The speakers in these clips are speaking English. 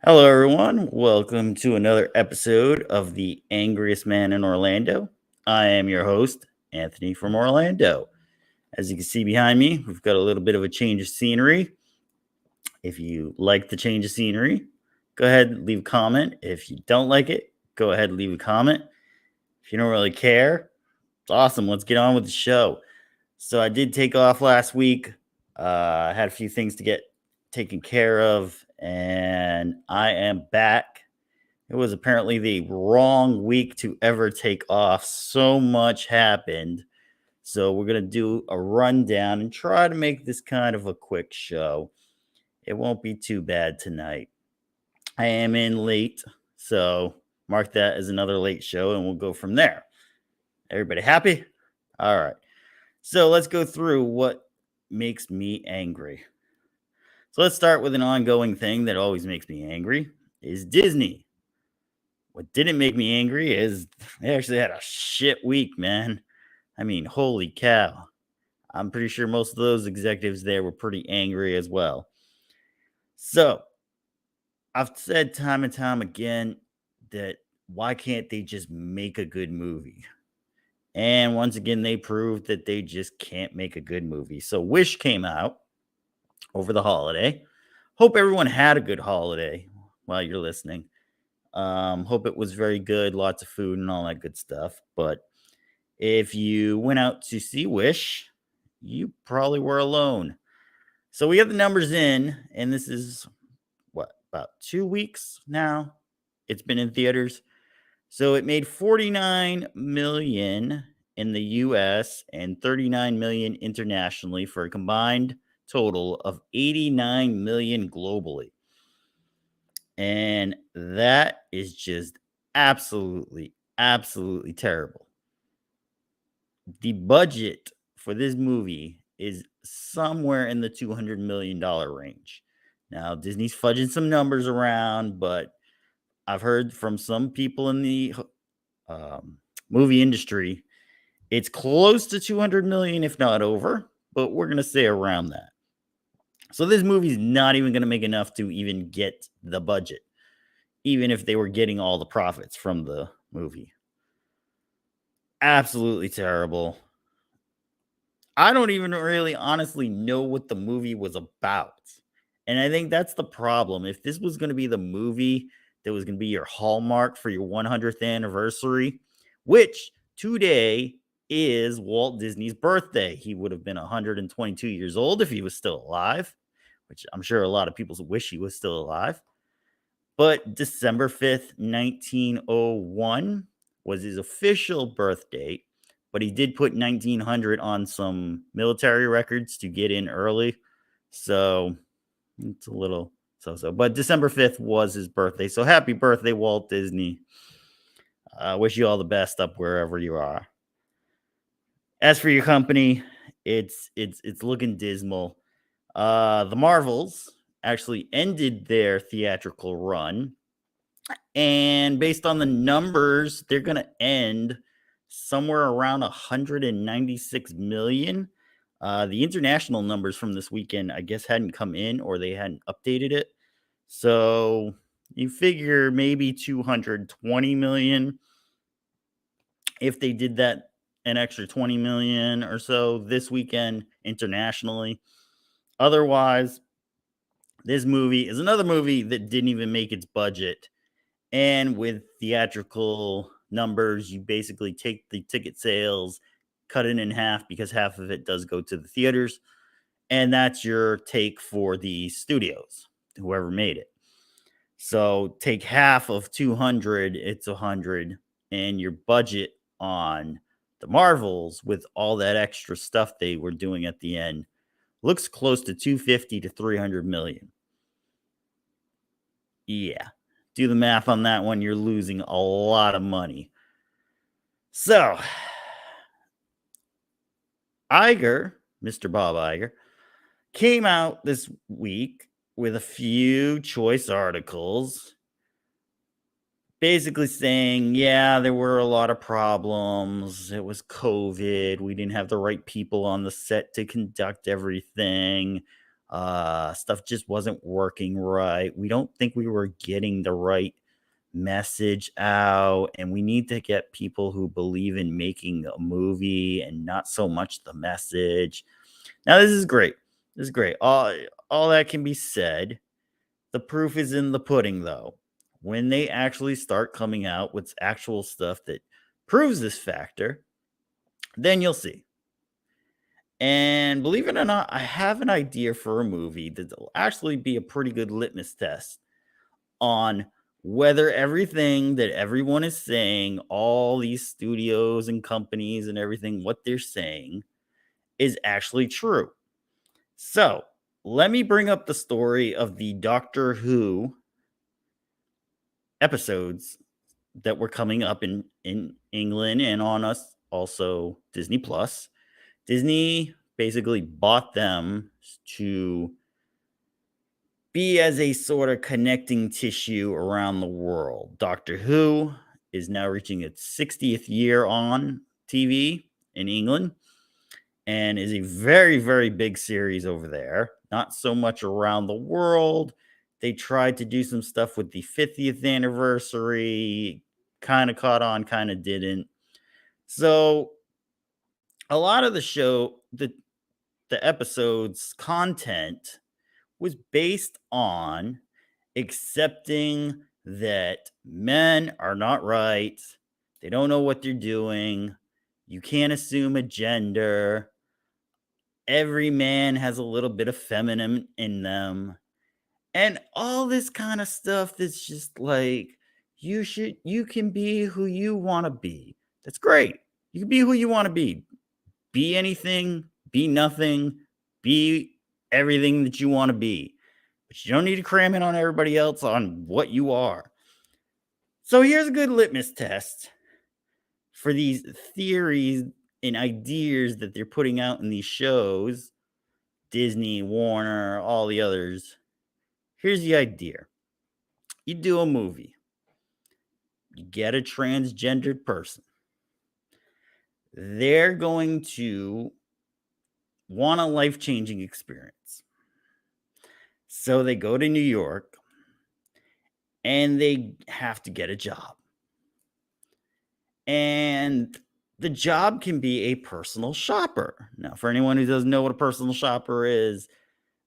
Hello, everyone. Welcome to another episode of the Angriest Man in Orlando. I am your host, Anthony from Orlando. As you can see behind me, we've got a little bit of a change of scenery. If you like the change of scenery, go ahead and leave a comment. If you don't like it, go ahead and leave a comment. If you don't really care, it's awesome. Let's get on with the show. So I did take off last week. I had a few things to get taken care of, and I am back. It was apparently the wrong week to ever take off. So much happened. So we're going to do a rundown and try to make this kind of a quick show. It won't be too bad tonight. I am in late, so mark that as another late show and we'll go from there. Everybody happy? All right. So let's go through what makes me angry. So let's start with an ongoing thing that always makes me angry is Disney. What didn't make me angry is they actually had a shit week, man. I mean, holy cow. I'm pretty sure most of those executives there were pretty angry as well. So, I've said time and time again that why can't they just make a good movie? And once again, they proved that they just can't make a good movie. So, Wish came out over the holiday. Hope everyone had a good holiday while you're listening. Hope it was very good, lots of food and all that good stuff. But if you went out to see Wish, you probably were alone. So we have the numbers in, and this is what, about 2 weeks now? It's been in theaters. So it made 49 million in the US and 39 million internationally for a combined total of 89 million globally. And that is just absolutely terrible. The budget for this movie is somewhere in the $200 million range. Now, Disney's fudging some numbers around, but I've heard from some people in the movie industry, it's close to 200 million, if not over, but we're going to say around that. So this movie's not even going to make enough to even get the budget, even if they were getting all the profits from the movie. Absolutely terrible. I don't even really honestly know what the movie was about. And I think that's the problem. If this was going to be the movie that was going to be your hallmark for your 100th anniversary, which today is Walt Disney's birthday. He would have been 122 years old if he was still alive, which I'm sure a lot of people wish he was still alive. But December 5th, 1901 was his official birth date, but he did put 1900 on some military records to get in early. So it's a little so. But December 5th was his birthday. So happy birthday, Walt Disney. I wish you all the best up wherever you are. As for your company, it's looking dismal. The Marvels actually ended their theatrical run, and based on the numbers, they're going to end somewhere around 196 million. The international numbers from this weekend, I guess, hadn't come in or they hadn't updated it. So you figure maybe 220 million if they did that, an extra 20 million or so this weekend internationally. Otherwise, this movie is another movie that didn't even make its budget. And with theatrical numbers, you basically take the ticket sales, cut it in half because half of it does go to the theaters. And that's your take for the studios, whoever made it. So take half of 200, it's 100. And your budget on the Marvels with all that extra stuff they were doing at the end looks close to 250 to 300 million. Yeah. Do the math on that one. You're losing a lot of money. So, Iger, Mr. Bob Iger, came out this week with a few choice articles basically saying, yeah, there were a lot of problems. It was COVID. We didn't have the right people on the set to conduct everything. Stuff just wasn't working right. We don't think we were getting the right message out, and we need to get people who believe in making a movie and not so much the message. Now, this is great. This is great. All that can be said. The proof is in the pudding, though. When they actually start coming out with actual stuff that proves this factor, then you'll see. And believe it or not, I have an idea for a movie that'll actually be a pretty good litmus test on whether everything that everyone is saying, all these studios and companies and everything, what they're saying is actually true. So let me bring up the story of the Doctor Who episodes that were coming up in England and on us also Disney Plus. Disney basically bought them to be as a sort of connecting tissue around the world. Doctor Who is now reaching its 60th year on TV in England and is a very, very big series over there. Not so much around the world. They tried to do some stuff with the 50th anniversary, kind of caught on, kind of didn't. So a lot of the show, the episodes content was based on accepting that men are not right. They don't know what they're doing. You can't assume a gender. Every man has a little bit of feminine in them. And all this kind of stuff that's just like you can be who you want to be. That's great. You can be who you want to be. Be anything, be nothing, be everything that you want to be. But you don't need to cram in on everybody else on what you are. So here's a good litmus test for these theories and ideas that they're putting out in these shows, Disney, Warner, all the others. Here's the idea. You do a movie. You get a transgendered person. They're going to want a life-changing experience. So they go to New York and they have to get a job. And the job can be a personal shopper. Now, for anyone who doesn't know what a personal shopper is,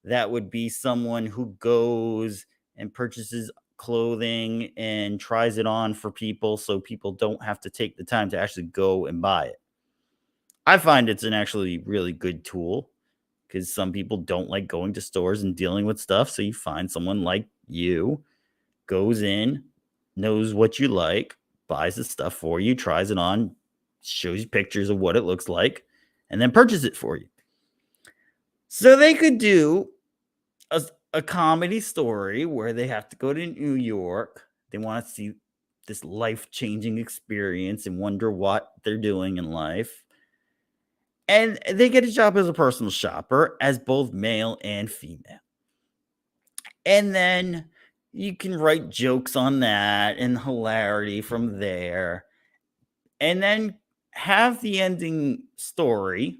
that would be someone who goes and purchases clothing and tries it on for people so people don't have to take the time to actually go and buy it. I find it's an actually really good tool because some people don't like going to stores and dealing with stuff. So you find someone like you, goes in, knows what you like, buys the stuff for you, tries it on, shows you pictures of what it looks like, and then purchase it for you. So they could do a comedy story where they have to go to New York. They want to see this life-changing experience and wonder what they're doing in life. And they get a job as a personal shopper as both male and female. And then you can write jokes on that and hilarity from there. And then have the ending story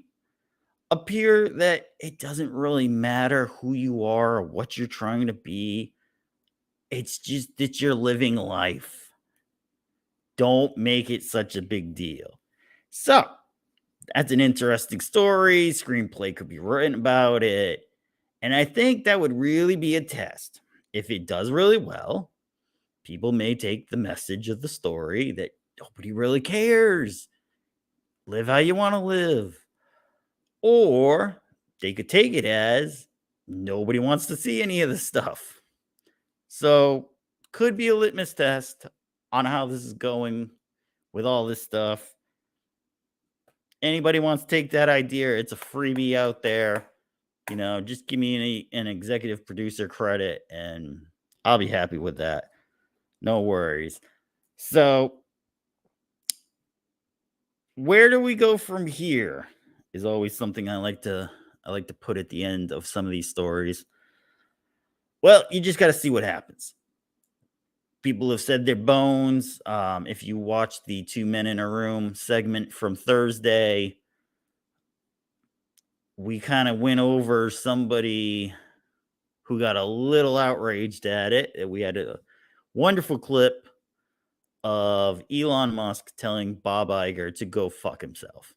appear that it doesn't really matter who you are or what you're trying to be. It's just that you're living life. Don't make it such a big deal. So, that's an interesting story. Screenplay could be written about it. And I think that would really be a test. If it does really well, people may take the message of the story that nobody really cares. Live how you want to live. Or they could take it as nobody wants to see any of this stuff. So, could be a litmus test on how this is going with all this stuff. Anybody wants to take that idea, it's a freebie out there. Just give me an executive producer credit and I'll be happy with that. No worries. So, where do we go from here is always something I like to put at the end of some of these stories. Well, you just got to see what happens. People have said their bones. If you watch the 2 Men in a Room segment from Thursday, we kind of went over somebody who got a little outraged at it. We had a wonderful clip of Elon Musk telling Bob Iger to go fuck himself.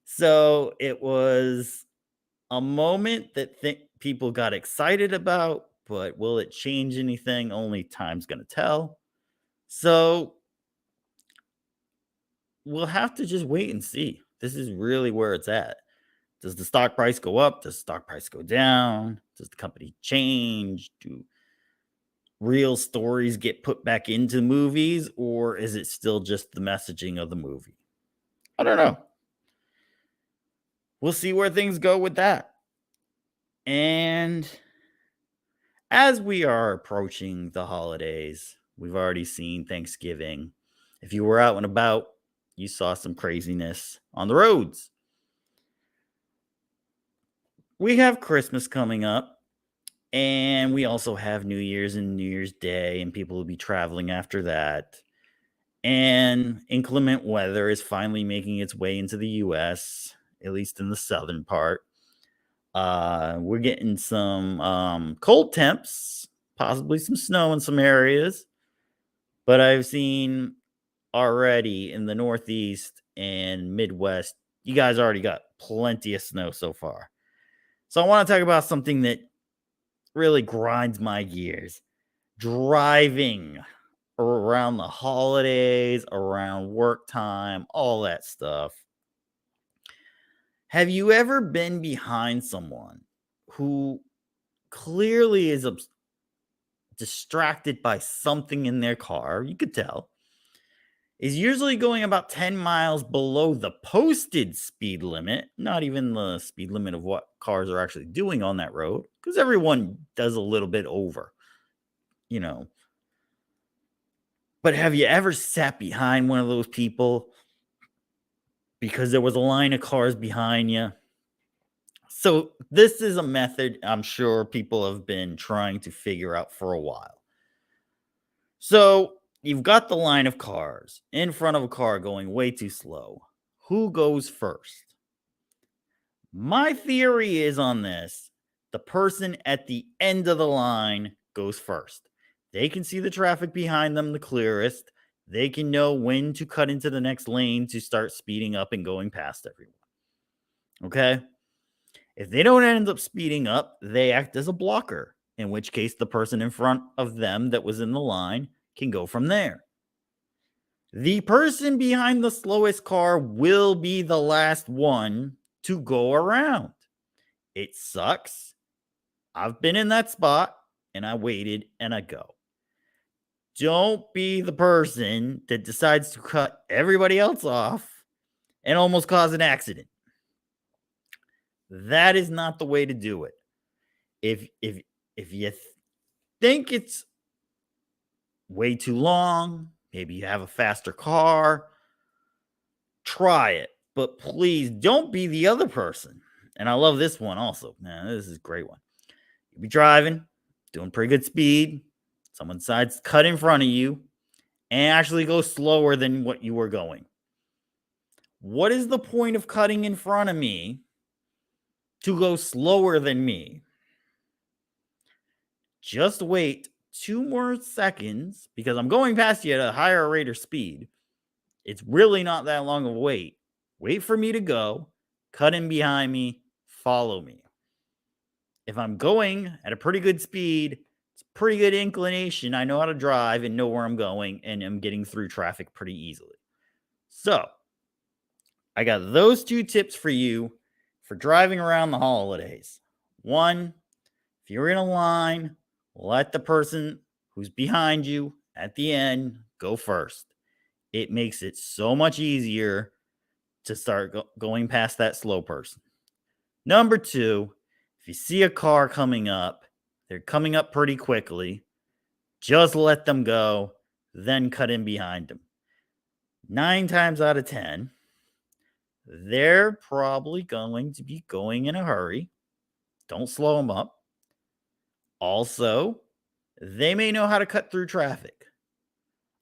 So it was a moment that people got excited about, but will it change anything? Only time's going to tell. So we'll have to just wait and see. This is really where it's at. Does the stock price go up? Does the stock price go down? Does the company change? Do real stories get put back into movies, or is it still just the messaging of the movie? I don't know. We'll see where things go with that. And as we are approaching the holidays, we've already seen Thanksgiving. If you were out and about, you saw some craziness on the roads. We have Christmas coming up, and we also have New Year's and New Year's Day, and people will be traveling after that. And inclement weather is finally making its way into the US, at least in the southern part. We're getting some cold temps, possibly some snow in some areas. But I've seen already in the Northeast and Midwest, you guys already got plenty of snow so far. So I want to talk about something that really grinds my gears. Driving around the holidays, around work time, all that stuff. Have you ever been behind someone who clearly is distracted by something in their car? You could tell. Is usually going about 10 miles below the posted speed limit, not even the speed limit of what cars are actually doing on that road, because everyone does a little bit over, you know. But have you ever sat behind one of those people because there was a line of cars behind you? So this is a method I'm sure people have been trying to figure out for a while. So you've got the line of cars in front of a car going way too slow. Who goes first? My theory is on this: the person at the end of the line goes first. They can see the traffic behind them the clearest. They can know when to cut into the next lane to start speeding up and going past everyone. Okay? If they don't end up speeding up, they act as a blocker, in which case the person in front of them that was in the line can go from there. The person behind the slowest car will be the last one to go around. It sucks. I've been in that spot and I waited and I go. Don't be the person that decides to cut everybody else off and almost cause an accident. That is not the way to do it. If you think it's way too long, maybe you have a faster car, try it. But please don't be the other person. And I love this one also. Man, this is a great one. You'll be driving, doing pretty good speed. Someone decides to cut in front of you and actually go slower than what you were going. What is the point of cutting in front of me to go slower than me? Just wait 2 more seconds because I'm going past you at a higher rate of speed. It's really not that long of a wait. Wait for me to go, cut in behind me, follow me. If I'm going at a pretty good speed, it's a pretty good inclination. I know how to drive and know where I'm going, and I'm getting through traffic pretty easily. So, I got those 2 tips for you for driving around the holidays. 1, if you're in a line, let the person who's behind you at the end go first. It makes it so much easier to start going past that slow person. Number 2, if you see a car coming up, they're coming up pretty quickly, just let them go, then cut in behind them. 9 times out of 10, they're probably going to be going in a hurry. Don't slow them up. Also, they may know how to cut through traffic.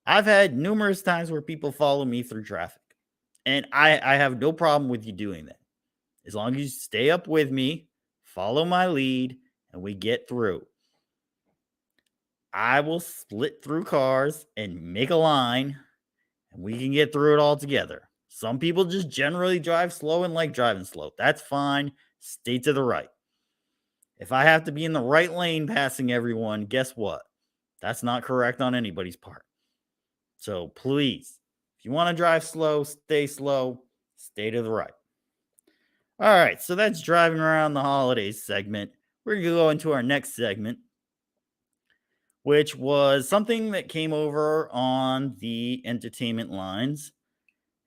I've had numerous times where people follow me through traffic, and I have no problem with you doing that. As long as you stay up with me, follow my lead, and we get through, I will split through cars and make a line, and we can get through it all together. Some people just generally drive slow and like driving slow. That's fine. Stay to the right. If I have to be in the right lane passing everyone, guess what? That's not correct on anybody's part. So please, if you want to drive slow, stay to the right. All right, so that's driving around the holidays segment. We're going to go into our next segment, which was something that came over on the entertainment lines.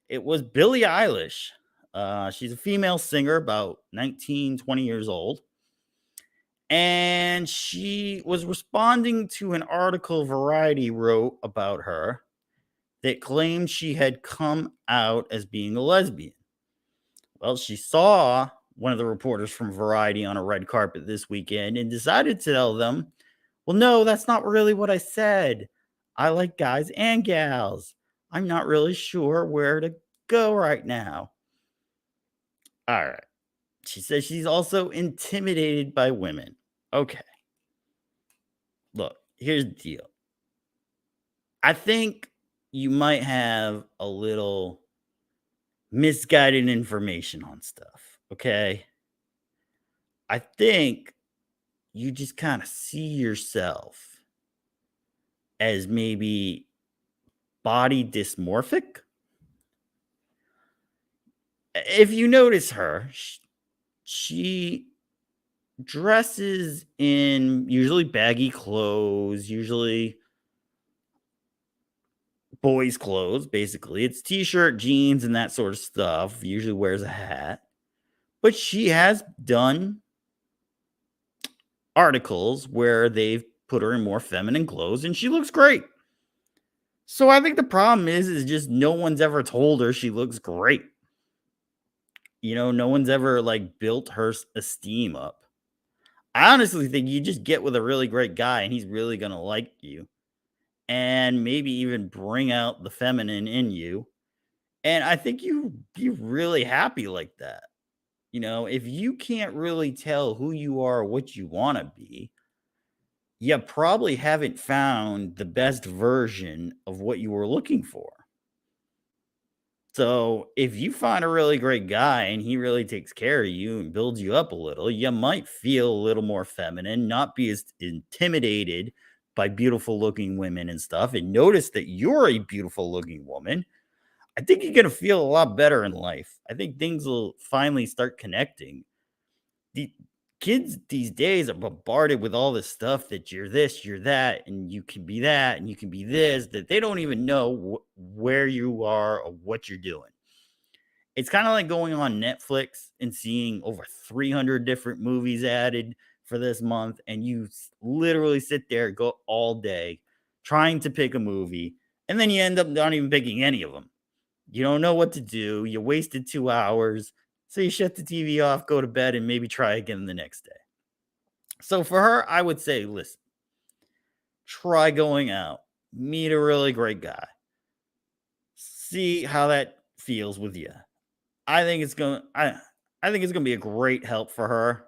It was Billie Eilish. She's a female singer, about 19, 20 years old. And she was responding to an article Variety wrote about her that claimed she had come out as being a lesbian. Well, she saw one of the reporters from Variety on a red carpet this weekend and decided to tell them, well, no, that's not really what I said. I like guys and gals. I'm not really sure where to go right now. All right. She says she's also intimidated by women. Okay. Look, here's the deal. I think you might have a little misguided information on stuff. Okay. I think you just kind of see yourself as maybe body dysmorphic. If you notice her, she dresses in usually baggy clothes, usually boys' clothes, basically. It's t-shirt, jeans, and that sort of stuff. Usually wears a hat. But she has done articles where they've put her in more feminine clothes, and she looks great. So I think the problem is just no one's ever told her she looks great. No one's ever like built her esteem up. I honestly think you just get with a really great guy and he's really going to like you and maybe even bring out the feminine in you. And I think you be really happy like that. If you can't really tell who you are or what you want to be, you probably haven't found the best version of what you were looking for. So, if you find a really great guy and he really takes care of you and builds you up a little, you might feel a little more feminine, not be as intimidated by beautiful looking women and stuff, and notice that you're a beautiful looking woman. I think you're going to feel a lot better in life. I think things will finally start connecting. The kids these days are bombarded with all this stuff that you're this, you're that, and you can be that, and you can be this, that they don't even know where you are or what you're doing. It's kind of like going on Netflix and seeing over 300 different movies added for this month, and you literally sit there, go all day trying to pick a movie, and then you end up not even picking any of them. You don't know what to do. You wasted 2 hours. So you shut the TV off, go to bed, and maybe try again the next day. So for her, I would say, listen, try going out, meet a really great guy, see how that feels with you. I think it's gonna be a great help for her.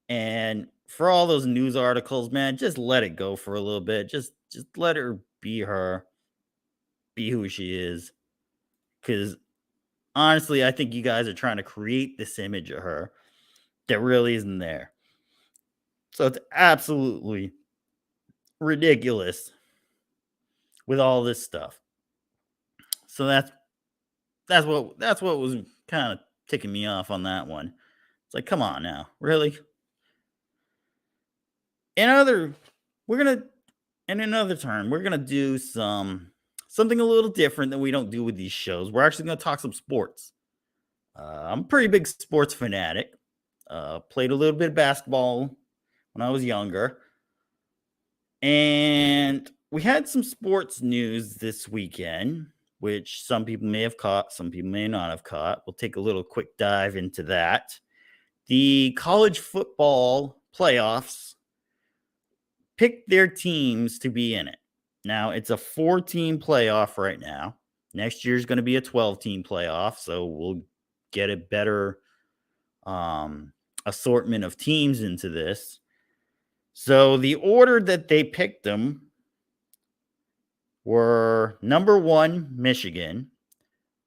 And for all those news articles, man, just let it go for a little bit. Just let her, be who she is. Because honestly, I think you guys are trying to create this image of her that really isn't there. So it's absolutely ridiculous with all this stuff. So that's what was kind of ticking me off on that one. It's like, come on now, really? In other, we're gonna in another turn, we're gonna do something a little different than we don't do with these shows. We're actually gonna talk some sports. I'm a pretty big sports fanatic. Played a little bit of basketball when I was younger. And we had some sports news this weekend, which some people may have caught, some people may not have caught. We'll take a little quick dive into that. The college football playoffs picked their teams to be in it. Now, it's a 4-team playoff right now. Next year is going to be a 12-team playoff, so we'll get a better assortment of teams into this. So the order that they picked them were number 1, Michigan,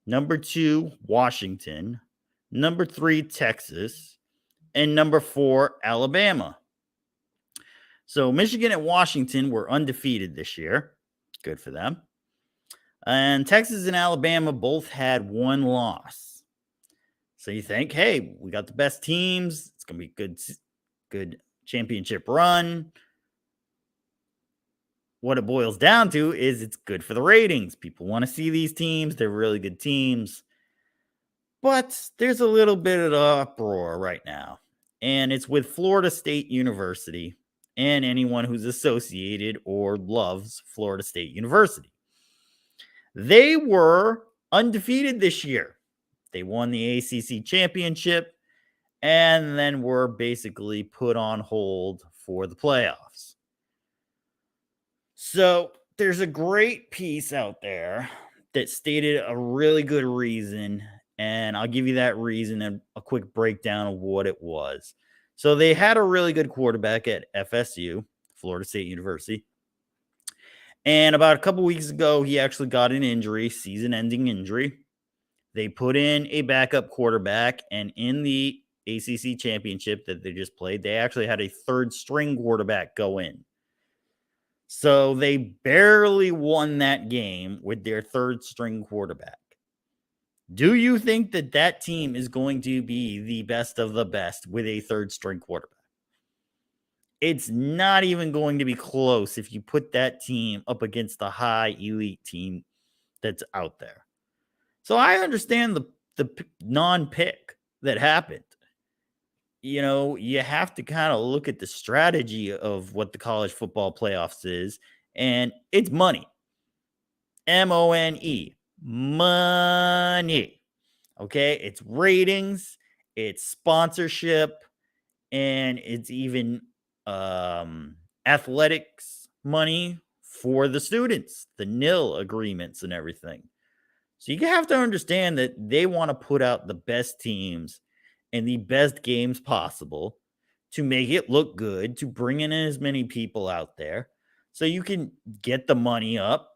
number 2, Washington, number 3, Texas, and number 4, Alabama. So Michigan and Washington were undefeated this year. Good for them. And Texas and Alabama both had one loss. So you think, hey, we got the best teams. It's going to be good championship run. What it boils down to is it's good for the ratings. People want to see these teams. They're really good teams. But there's a little bit of uproar right now. And it's with Florida State University and anyone who's associated or loves Florida State University. They were undefeated this year. They won the ACC championship and then were basically put on hold for the playoffs. So there's a great piece out there that stated a really good reason, and I'll give you that reason and a quick breakdown of what it was. So they had a really good quarterback at FSU, Florida State University. And about a couple weeks ago, he actually got an injury, season-ending injury. They put in a backup quarterback, and in the ACC championship that they just played, they actually had a third-string quarterback go in. So they barely won that game with their third-string quarterback. Do you think that that team is going to be the best of the best with a third-string quarterback? It's not even going to be close if you put that team up against the high elite team that's out there. So I understand the non-pick that happened. You know, you have to kind of look at the strategy of what the college football playoffs is, and it's money. MONE. Money. Okay? It's ratings, it's sponsorship, and it's even athletics money for the students, the nil agreements and everything. So you have to understand that they want to put out the best teams and the best games possible to make it look good, to bring in as many people out there so you can get the money up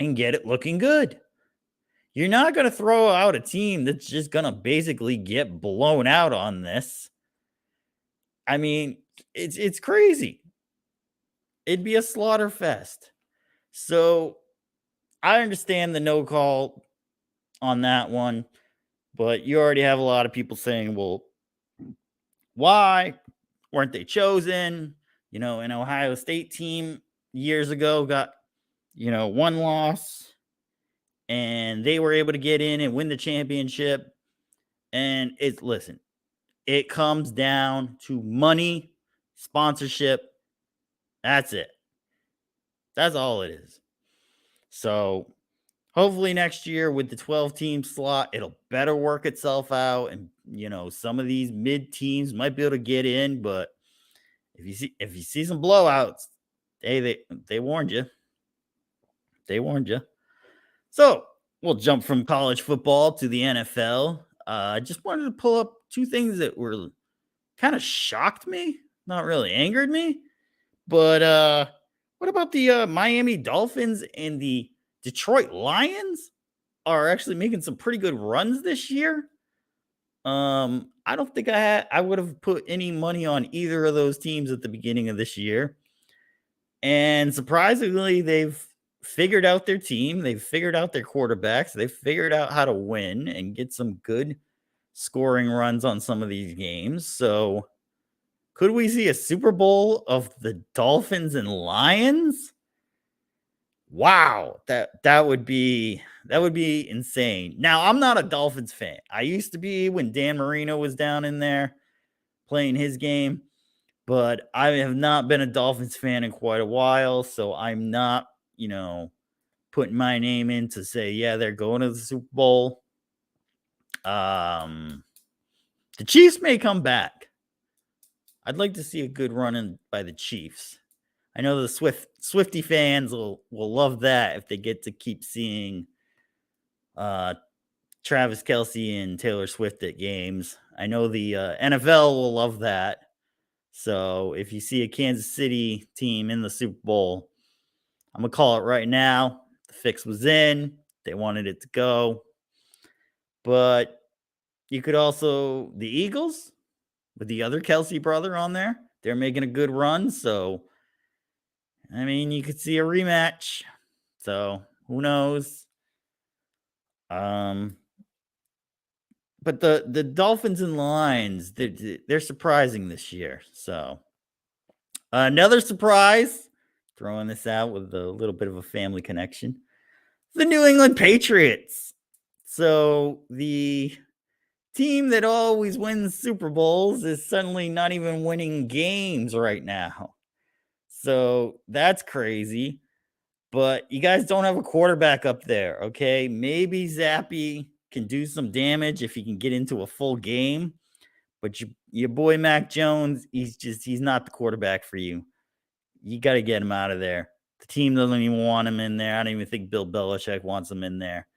and get it looking good. You're not going to throw out a team that's just going to basically get blown out on this. I mean, it's crazy. It'd be a slaughter fest. So I understand the no call on that one, but you already have a lot of people saying, well, why weren't they chosen? You know, an Ohio State team years ago got, one loss and they were able to get in and win the championship. And it comes down to money, sponsorship. That's it. That's all it is. So hopefully next year with the 12 team slot, it'll better work itself out. And, some of these mid teams might be able to get in, but if you see some blowouts, they warned you. They warned you. So we'll jump from college football to the NFL. I just wanted to pull up two things that were kind of shocked me, not really angered me. But what about the Miami Dolphins and the Detroit Lions are actually making some pretty good runs this year? I don't think I would have put any money on either of those teams at the beginning of this year. And surprisingly, they've figured out their team, they've figured out their quarterbacks, they've figured out how to win and get some good scoring runs on some of these games. So could we see a Super Bowl of the Dolphins and Lions? Wow, that would be insane. Now, I'm not a Dolphins fan. I used to be when Dan Marino was down in there playing his game, but I have not been a Dolphins fan in quite a while, so I'm not, putting my name in to say, yeah, they're going to the Super Bowl. The Chiefs may come back. I'd like to see a good run in by the Chiefs. I know the Swifty fans will love that if they get to keep seeing Travis Kelce and Taylor Swift at games. I know the NFL will love that. So if you see a Kansas City team in the Super Bowl, I'm going to call it right now. The fix was in. They wanted it to go. But you could also, the Eagles with the other Kelsey brother on there, they're making a good run. So, I mean, you could see a rematch. So who knows? But the Dolphins and Lions, they're surprising this year. So another surprise, throwing this out with a little bit of a family connection, the New England Patriots. So the team that always wins Super Bowls is suddenly not even winning games right now. So that's crazy. But you guys don't have a quarterback up there, okay? Maybe Zappy can do some damage if he can get into a full game. But your boy Mac Jones, he's not the quarterback for you. You got to get him out of there. The team doesn't even want him in there. I don't even think Bill Belichick wants him in there.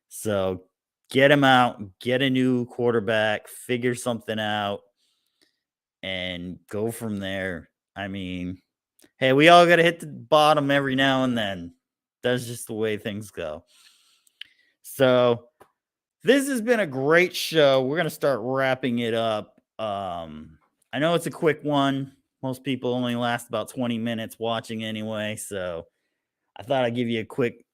So get him out, get a new quarterback, figure something out, and go from there. I mean, hey, we all got to hit the bottom every now and then. That's just the way things go. So this has been a great show. We're going to start wrapping it up. I know it's a quick one. Most people only last about 20 minutes watching anyway. So I thought I'd give you a quick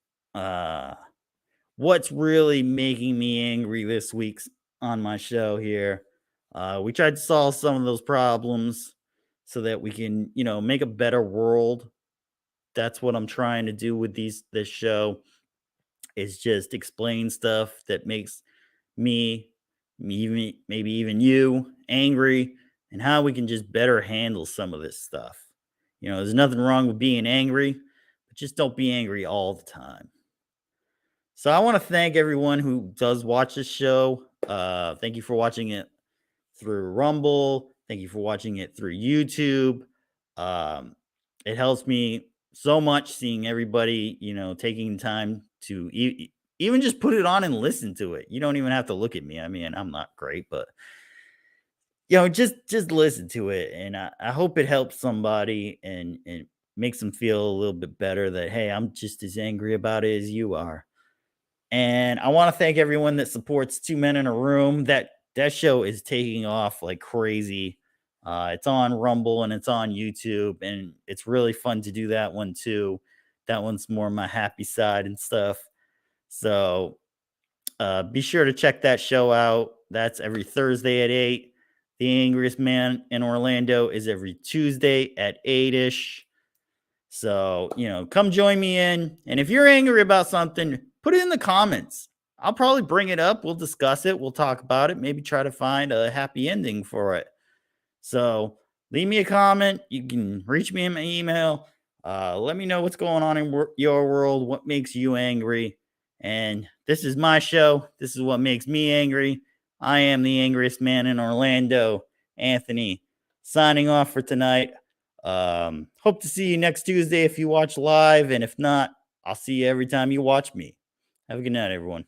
what's really making me angry this week's on my show here. We tried to solve some of those problems so that we can, make a better world. That's what I'm trying to do with this show, is just explain stuff that makes me, maybe even you, angry, and how we can just better handle some of this stuff. There's nothing wrong with being angry, but just don't be angry all the time. So I want to thank everyone who does watch this show. Thank you for watching it through Rumble. Thank you for watching it through YouTube. It helps me so much seeing everybody, taking time to even just put it on and listen to it. You don't even have to look at me. I mean, I'm not great, but just listen to it, and I hope it helps somebody and makes them feel a little bit better that, hey, I'm just as angry about it as you are. And I want to thank everyone that supports Two Men in a Room. That show is taking off like crazy. It's on Rumble and it's on YouTube, and it's really fun to do that one too. That one's more my happy side and stuff. So be sure to check that show out. That's every Thursday at 8. The Angriest Man in Orlando is every Tuesday at 8-ish. So, come join me in. And if you're angry about something, put it in the comments. I'll probably bring it up. We'll discuss it. We'll talk about it. Maybe try to find a happy ending for it. So leave me a comment. You can reach me in my email. Let me know what's going on in your world, what makes you angry. And this is my show. This is what makes me angry. I am the angriest man in Orlando, Anthony, signing off for tonight. Hope to see you next Tuesday if you watch live. And if not, I'll see you every time you watch me. Have a good night, everyone.